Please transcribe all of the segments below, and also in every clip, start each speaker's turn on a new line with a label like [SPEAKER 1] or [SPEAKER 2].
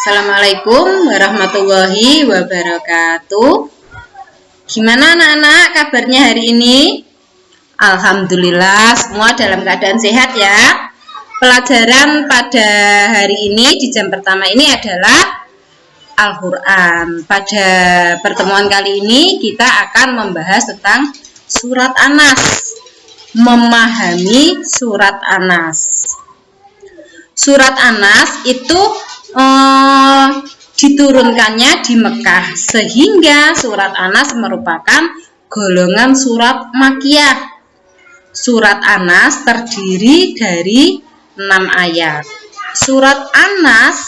[SPEAKER 1] Assalamualaikum warahmatullahi wabarakatuh. Gimana anak-anak kabarnya hari ini? Alhamdulillah semua dalam keadaan sehat ya. Pelajaran pada hari ini di jam pertama ini adalah Al-Quran. Pada pertemuan kali ini kita akan membahas tentang surat An-Nas. Memahami surat An-Nas. Surat An-Nas itu diturunkannya di Mekah, sehingga surat An-Nas merupakan golongan surat Makkiyah. Surat An-Nas terdiri dari 6 ayat. Surat An-Nas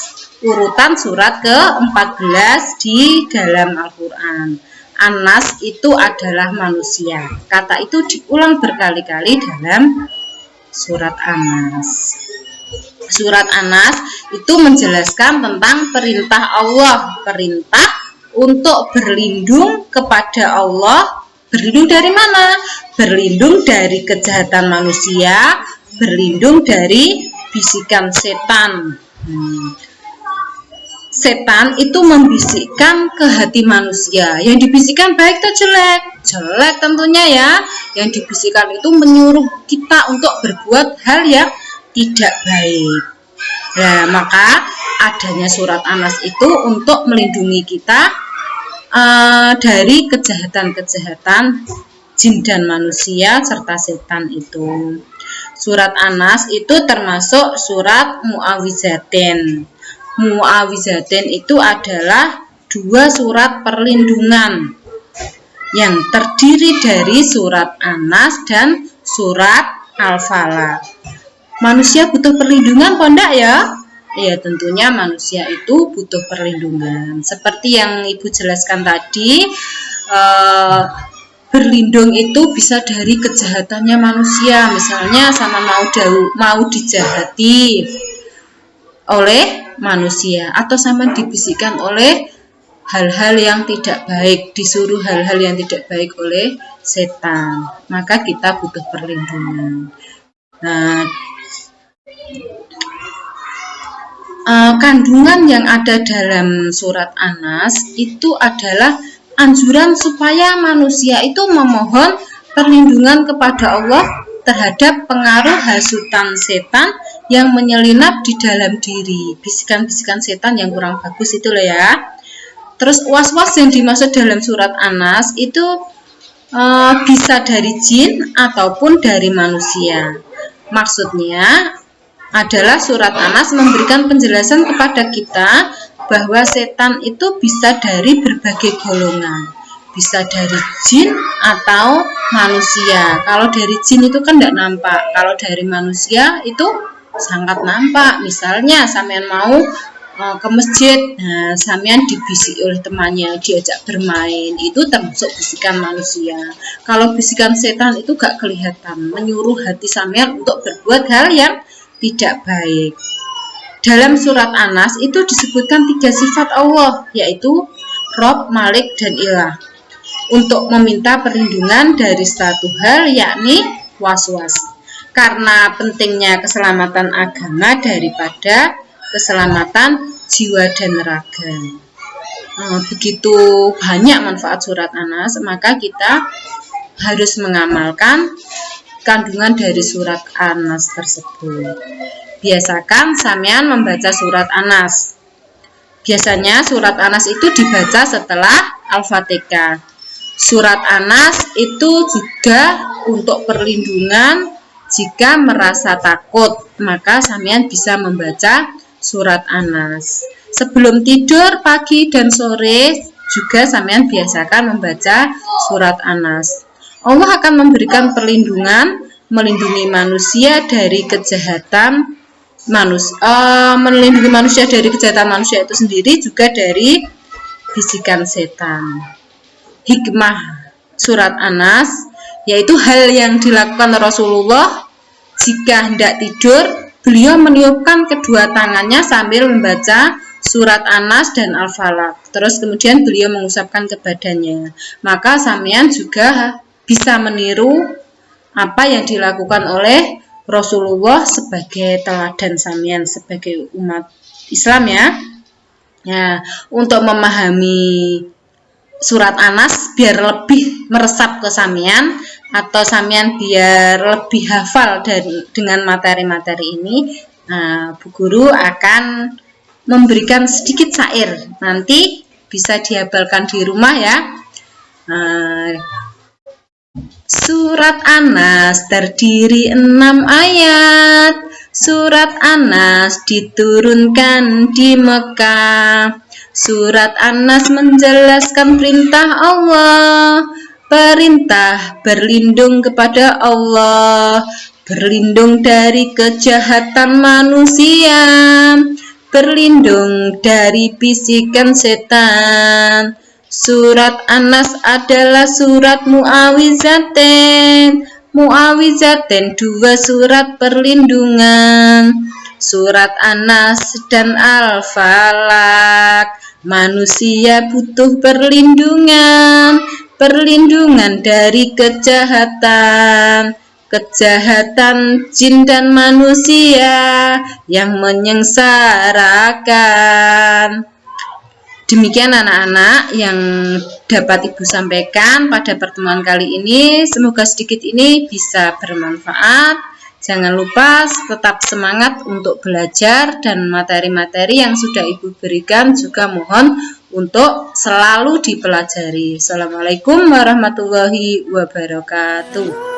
[SPEAKER 1] urutan surat ke-14 di dalam Al-Quran. An-Nas itu adalah manusia. Kata itu diulang berkali-kali dalam surat An-Nas. Surat An-Nas itu menjelaskan tentang perintah Allah, perintah untuk berlindung kepada Allah. Berlindung dari mana? Berlindung dari kejahatan manusia, berlindung dari bisikan setan. Setan itu membisikkan ke hati manusia. Yang dibisikkan baik atau jelek? Jelek tentunya ya. Yang dibisikkan itu menyuruh kita untuk berbuat hal yang tidak baik. Nah, maka adanya surat An-Nas itu untuk melindungi kita dari kejahatan-kejahatan jin dan manusia serta setan itu. Surat An-Nas itu termasuk surat Mu'awwizatain. Mu'awwizatain itu adalah 2 surat perlindungan yang terdiri dari surat An-Nas dan surat Al-Falaq. Manusia butuh perlindungan kok enggak ya? Ya tentunya manusia itu butuh perlindungan. Seperti yang Ibu jelaskan tadi, berlindung itu bisa dari kejahatannya manusia. Misalnya sama mau dijahati oleh manusia, atau sama dibisikkan oleh hal-hal yang tidak baik, disuruh hal-hal yang tidak baik oleh setan. Maka kita butuh perlindungan. Nah, kandungan yang ada dalam surat An-Nas itu adalah anjuran supaya manusia itu memohon perlindungan kepada Allah terhadap pengaruh hasutan setan yang menyelinap di dalam diri. Bisikan-bisikan setan yang kurang bagus itu loh ya. Terus was-was yang dimaksud dalam surat An-Nas itu bisa dari jin ataupun dari manusia. Maksudnya adalah surat An-Nas memberikan penjelasan kepada kita bahwa setan itu bisa dari berbagai golongan. Bisa dari jin atau manusia. Kalau dari jin itu kan tidak nampak. Kalau dari manusia itu sangat nampak. Misalnya sampean mau ke masjid, nah sampean dibisik oleh temannya, diajak bermain, itu termasuk bisikan manusia. Kalau bisikan setan itu gak kelihatan, menyuruh hati sampean untuk berbuat hal yang tidak baik. Dalam surat An-Nas itu disebutkan 3 sifat Allah, yaitu Rob, Malik, dan Ilah, untuk meminta perlindungan dari satu hal, yakni was-was. Karena pentingnya keselamatan agama daripada keselamatan jiwa dan raga. Begitu banyak manfaat surat An-Nas, maka kita harus mengamalkan kandungan dari surat An-Nas tersebut. Biasakan sampean membaca surat An-Nas. Biasanya surat An-Nas itu dibaca setelah Al-Fatihah. Surat An-Nas itu juga untuk perlindungan jika merasa takut, maka sampean bisa membaca surat An-Nas. Sebelum tidur pagi dan sore juga sampean biasakan membaca surat An-Nas. Allah akan memberikan perlindungan, melindungi manusia dari kejahatan melindungi manusia dari kejahatan manusia itu sendiri, juga dari bisikan setan. Hikmah surat An-Nas yaitu hal yang dilakukan Rasulullah jika hendak tidur, beliau meniupkan kedua tangannya sambil membaca surat An-Nas dan Al-Falaq. Terus kemudian beliau mengusapkan ke badannya. Maka sampean juga bisa meniru apa yang dilakukan oleh Rasulullah sebagai teladan sampean sebagai umat Islam ya. Nah, untuk memahami surat Anas biar lebih meresap ke sampean atau sampean biar lebih hafal dengan materi-materi ini, Bu Guru akan memberikan sedikit syair. Nanti bisa dihafalkan di rumah ya. Surat Anas terdiri 6 ayat. Surat Anas diturunkan di Mekah. Surat Anas menjelaskan perintah Allah. Perintah berlindung kepada Allah, berlindung dari kejahatan manusia, berlindung dari bisikan setan. Surat Anas adalah surat mu'awizaten. Mu'awizaten 2 surat perlindungan. Surat Anas dan Al-Falaq. Manusia butuh perlindungan. Perlindungan dari kejahatan. Kejahatan jin dan manusia yang menyengsarakan. Demikian anak-anak yang dapat Ibu sampaikan pada pertemuan kali ini. Semoga sedikit ini bisa bermanfaat. Jangan lupa tetap semangat untuk belajar dan materi-materi yang sudah Ibu berikan juga mohon untuk selalu dipelajari. Assalamualaikum warahmatullahi wabarakatuh.